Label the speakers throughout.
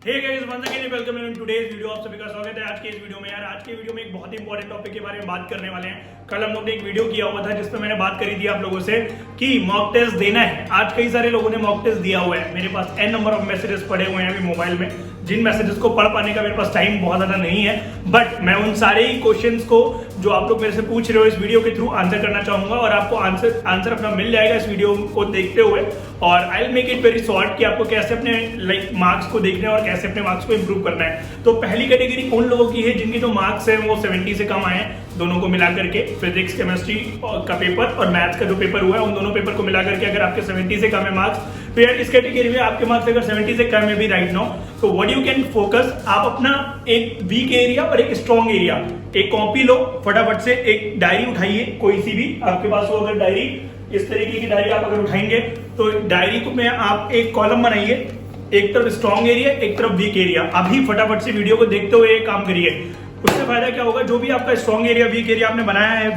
Speaker 1: Hey guys, once again welcome in today's video। आप सभी का स्वागत है आज के इस वीडियो में। आज के वीडियो में एक बहुत ही इंपॉर्टेंट टॉपिक के बारे में बात करने वाले हैं। कल हम लोग ने एक वीडियो किया हुआ था जिसमें मैंने बात करी थी आप लोगों से कि मॉक टेस्ट देना है। आज कई सारे लोगों ने मॉक टेस्ट दिया हुआ है। मेरे पास n नंबर ऑफ मैसेजेस पड़े हुए हैं अभी मोबाइल में, जिन मैसेजेस को पढ़ पाने का मेरे पास टाइम बहुत ज्यादा नहीं है, बट मैं उन सारे ही क्वेश्चंस को जो आप लोग मेरे से पूछ रहे हो इस वीडियो के थ्रू आंसर करना चाहूंगा और आपको आंसर अपना मिल जाएगा इस वीडियो को देखते हुए। और I will make it very short कि आपको कैसे अपने मार्क्स को देखना है और कैसे अपने मार्क्स को इंप्रूव करना है। तो पहली कैटेगरी उन लोगों की है जिनके जो मार्क्स है वो 70 से कम आए हैं, दोनों को मिला करके, फिजिक्स केमिस्ट्री का पेपर और मैथ्स का जो पेपर हुआ है उन दोनों पेपर को मिला करके अगर आपके 70 से कम है मार्क्स, तो यार इस कैटेगरी में आपके मार्क्स अगर 70 से कम है भी राइट नाउ, तो व्हाट यू कैन फोकस, आप अपना एक वीक एरिया और एक स्ट्रॉन्ग एरिया, एक कॉपी लो फटाफट से, एक डायरी उठाइए कोई सी भी आपके पास हो, अगर डायरी इस तरीके की डायरी आप अगर उठाएंगे तो डायरी को में आप एक कॉलम बनाइए, एक तरफ स्ट्रॉन्ग एरिया एक तरफ वीक एरिया। अभी फटाफट से वीडियो को देखते हुए एक काम करिए, उससे फायदा क्या होगा, जो भी आपका स्ट्रॉन्ग एरिया वीक एरिया आपने बनाया है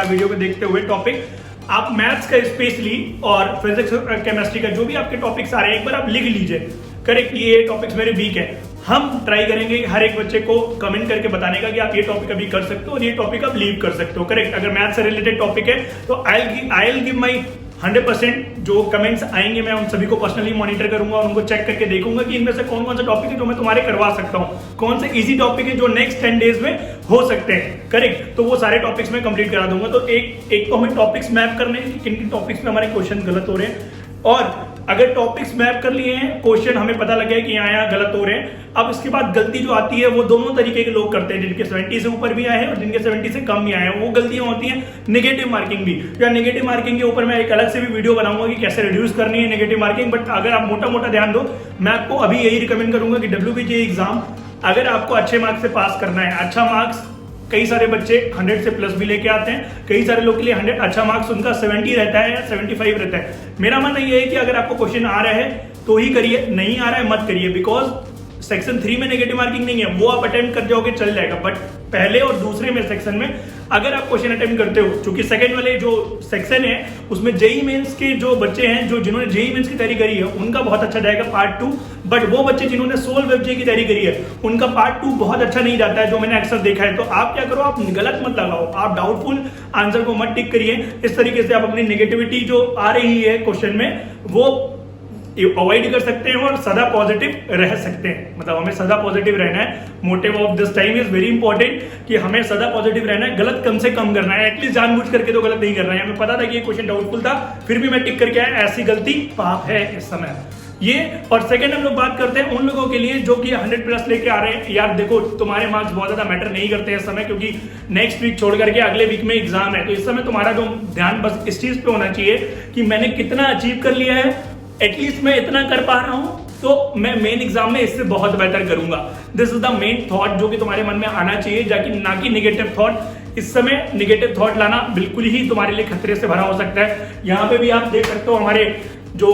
Speaker 1: वीडियो को देखते हुए टॉपिक, आप मैथ्स का स्पेशली और फिजिक्स और केमिस्ट्री का जो भी आपके टॉपिक्स आ रहे हैं एक बार आप लिख लीजिए, करेक्ट, ये टॉपिक्स मेरे वीक है। हम ट्राई करेंगे हर एक बच्चे को कमेंट करके बताने का कि आप ये टॉपिक अभी कर सकते हो और ये टॉपिक आप लीव कर सकते हो, करेक्ट। अगर मैथ्स से रिलेटेड टॉपिक है तो आई विल गिव माई 100%। जो कमेंट्स आएंगे मैं उन सभी को पर्सनली मॉनिटर करूंगा और उनको चेक करके देखूंगा कि इनमें से कौन कौन सा टॉपिक है जो मैं तुम्हारे करवा सकता हूं, कौन से इजी टॉपिक है जो नेक्स्ट 10 डेज में हो सकते हैं, करेक्ट। तो वो सारे टॉपिक्स में कंप्लीट करा दूंगा। तो एक तो हमें टॉपिक्स मैप करने हैं कि किन किन टॉपिक्स में हमारे क्वेश्चन गलत हो रहे हैं, और अगर टॉपिक्स मैप कर लिए हैं, क्वेश्चन हमें पता लगे कि यहाँ गलत हो रहे हैं, अब इसके बाद गलती जो आती है वो दोनों तरीके के लोग करते हैं, जिनके 70 से ऊपर भी आए हैं और जिनके 70 से कम भी आए हैं। वो गलतियां होती हैं नेगेटिव मार्किंग भी, या नेगेटिव मार्किंग के ऊपर मैं एक अलग से भी वीडियो बनाऊंगा कि कैसे रिड्यूस करनी है नेगेटिव मार्किंग। बट अगर आप मोटा मोटा ध्यान दो, मैं आपको अभी यही रिकमेंड करूंगा कि WBJEE एग्जाम अगर आपको अच्छे मार्क्स से पास करना है, अच्छा मार्क्स, कई सारे बच्चे 100 से प्लस भी लेके आते हैं, कई सारे लोग के लिए 100 अच्छा मार्क्स उनका 70 रहता है या 75 रहता है। मेरा मानना यह है कि अगर आपको क्वेश्चन आ रहा है तो ही करिए, नहीं आ रहा है मत करिए, बिकॉज सेक्शन 3 में नेगेटिव मार्किंग नहीं है, वो आप अटेम्प्ट कर जाओगे चल जाएगा। बट पहले और दूसरे में सेक्शन में अगर आप क्वेश्चन अटेम्प्ट करते हो, क्योंकि सेकंड वाले जो सेक्शन है उसमें जेईई मेंस के जो बच्चे हैं जो जिन्होंने जेईई मेंस की तैयारी करी है उनका बहुत अच्छा जाएगा पार्ट 2, बट वो बच्चे जिन्होंने सोल वेब जेईई की तैयारी करी है उनका पार्ट 2 बहुत अच्छा नहीं जाता है, जो मैंने अक्सर देखा है। तो आप क्या करो, आप गलत मत लगाओ, आप डाउटफुल आंसर को मत टिक करिए। इस तरीके से आप अपनी नेगेटिविटी जो आ रही है क्वेश्चन में वो अवॉइड कर सकते हैं और सदा पॉजिटिव रह सकते हैं। मतलब हमें सदा पॉजिटिव रहना है, motive of this time is very important कि हमें सदा पॉजिटिव रहना है, गलत कम से कम करना है, एटलीस्ट जानबूझ करके तो गलत नहीं करना है। हमें पता था कि ये क्वेश्चन डाउटफुल था फिर भी मैं टिक करके आया, ऐसी गलती पाप है इस समय ये। और सेकंड हम लोग बात करते हैं उन लोगों के लिए जो कि 100+ लेके आ रहे हैं। यार देखो, तुम्हारे मार्क्स बहुत ज्यादा मैटर नहीं करते हैं इस समय, क्योंकि नेक्स्ट वीक छोड़ करके अगले वीक में एग्जाम है। तो इस समय तुम्हारा जो ध्यान बस इस चीज पे होना चाहिए कि मैंने कितना अचीव कर लिया है, एटलीस्ट मैं इतना कर पा रहा हूं तो मैं मेन एग्जाम में इससे बहुत बेहतर करूंगा। This is the main thought जो कि तुम्हारे मन में आना चाहिए, जाकि ना कि नेगेटिव थॉट। इस समय नेगेटिव थॉट लाना बिल्कुल ही तुम्हारे लिए खतरे से भरा हो सकता है। यहाँ पे भी आप देख सकते हो, हमारे जो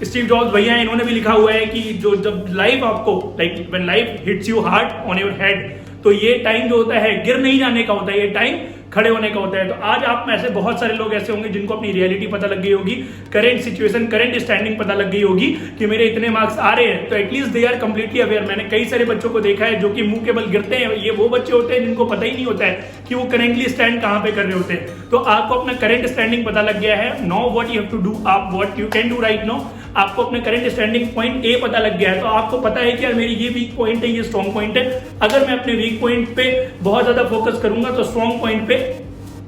Speaker 1: स्टीव जॉब्स भैया हैं इन्होंने भी लिखा हुआ है कि जो जब लाइफ आपको when life hits you hard on your head, तो ये टाइम जो होता है गिर नहीं जाने का होता है, ये टाइम खड़े होने का होता है। तो आज आप में से बहुत सारे लोग ऐसे होंगे जिनको अपनी रियलिटी पता लग गई होगी, करंट सिचुएशन, करंट स्टैंडिंग पता लग गई होगी कि मेरे इतने मार्क्स आ रहे हैं, तो at least they are completely aware. मैंने कई सारे बच्चों को देखा है जो कि मुंह के बल गिरते हैं, ये वो बच्चे होते हैं जिनको पता ही नहीं होता है कि वो करेंटली स्टैंड कहां पे कर रहे होते हैं। तो आपको अपना करंट स्टैंडिंग पता लग गया है, now what you have to do, आप what you can do right now, आपको अपने करंट स्टैंडिंग पॉइंट ए पता लग गया है। तो आपको पता है कि यार मेरी ये वीक पॉइंट है, ये स्ट्रॉन्ग पॉइंट है। अगर मैं अपने वीक पॉइंट पे बहुत ज्यादा फोकस करूंगा तो स्ट्रॉन्ग पॉइंट पे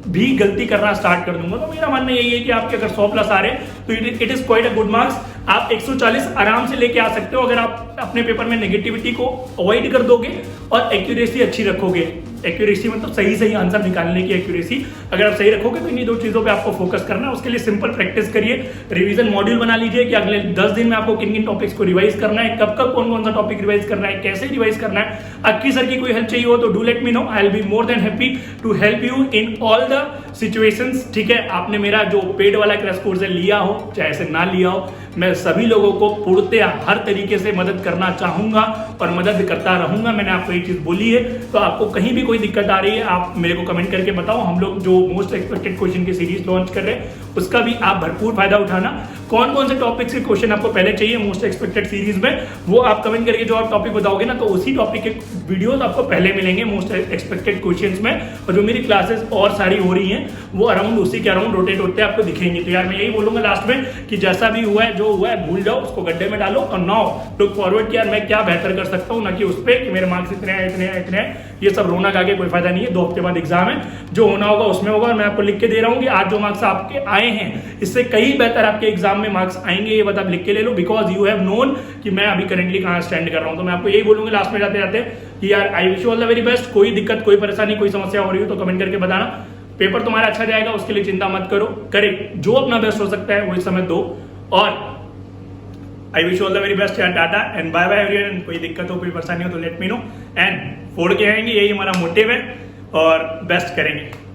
Speaker 1: भी गलती करना स्टार्ट कर दूंगा। तो मेरा मानना यही है कि आपके अगर 100+ आ रहे हैं तो it is quite a good marks. आप 140 आराम से लेके आ सकते हो अगर आप अपने पेपर में नेगेटिविटी को अवॉइड कर दोगे और एक्यूरेसी अच्छी रखोगे। एक्यूरेसी मतलब सही आंसर निकालने की एक्यूरेसी, अगर आप सही रखोगे तो इन्हीं 2 चीजों पे आपको फोकस करना है। उसके लिए सिंपल प्रैक्टिस करिए, रिवीजन मॉड्यूल बना लीजिए कि अगले 10 दिन में आपको किन किन टॉपिक्स को रिवाइज करना है, कब कब कौन कौन सा टॉपिक रिवाइज करना है, कैसे रिवाइज करना है। अक्की सर की कोई हेल्प चाहिए हो तो do let me know, I will be more than happy to help you in all the situations. ठीक है, आपने मेरा जो पेड वाला क्रैश कोर्स है लिया हो चाहे ऐसे ना लिया हो, मैं सभी लोगों को पूर्णतः हर तरीके से मदद करना चाहूंगा और मदद करता रहूंगा। मैंने आपको ये चीज बोली है, तो आपको कहीं भी कोई दिक्कत आ रही है आप मेरे को कमेंट करके बताओ। हम लोग जो मोस्ट एक्सपेक्टेड क्वेश्चन की सीरीज लॉन्च कर रहे हैं उसका भी आप भरपूर फायदा उठाना। कौन कौन से टॉपिक्स के क्वेश्चन आपको पहले चाहिए मोस्ट एक्सपेक्टेड सीरीज में, वो आप कमेंट करके जो आप टॉपिक बताओगे ना, तो उसी टॉपिक के वीडियोस आपको पहले मिलेंगे मोस्ट एक्सपेक्टेड क्वेश्चंस में। और जो मेरी क्लासेस और सारी हो रही हैं वो अराउंड उसी के अराउंड रोटेट होते आपको दिखेंगे। तो यार मैं यही बोलूंगा लास्ट में कि जैसा भी हुआ है, जो हुआ है भूल जाओ, उसको गड्ढे में डालो और नाउ लुक फॉरवर्ड कि यार मैं क्या बेहतर कर सकता हूँ, ना कि उस पर कि मेरे मार्क्स इतने हैं इतने हैं इतने हैं। ये सब रोना गा के कोई फायदा नहीं है। 2 हफ्ते बाद एग्जाम है, जो होना होगा उसमें होगा। और मैं आपको लिख के दे रहा हूँ कि आज जो मार्क्स आपके आए हैं इससे कहीं बेहतर आपके एग्जाम में मार्क्स आएंगे, ये बात आप लिख के ले लो, बिकॉज यू हैव नोन कि मैं अभी करेंटली कहाँ स्टैंड कर रहा हूँ। तो मैं आपको यही बोलूंगा लास्ट में जाते जाते कि यार I wish you all the very best. कोई दिक्कत, कोई परेशानी, कोई समस्या हो रही हो तो कमेंट करके बताना। पेपर तुम्हारा अच्छा जाएगा, उसके लिए चिंता मत करो, करेक्ट जो अपना बेस्ट हो सकता है वो इस समय दो। और I wish all the very best यार, tata and bye bye everyone. कोई दिक्कत हो, कोई परेशानी हो तो लेट मी नो, एंड फोड़ के आएंगे, यही हमारा मोटिव है और बेस्ट करेंगे।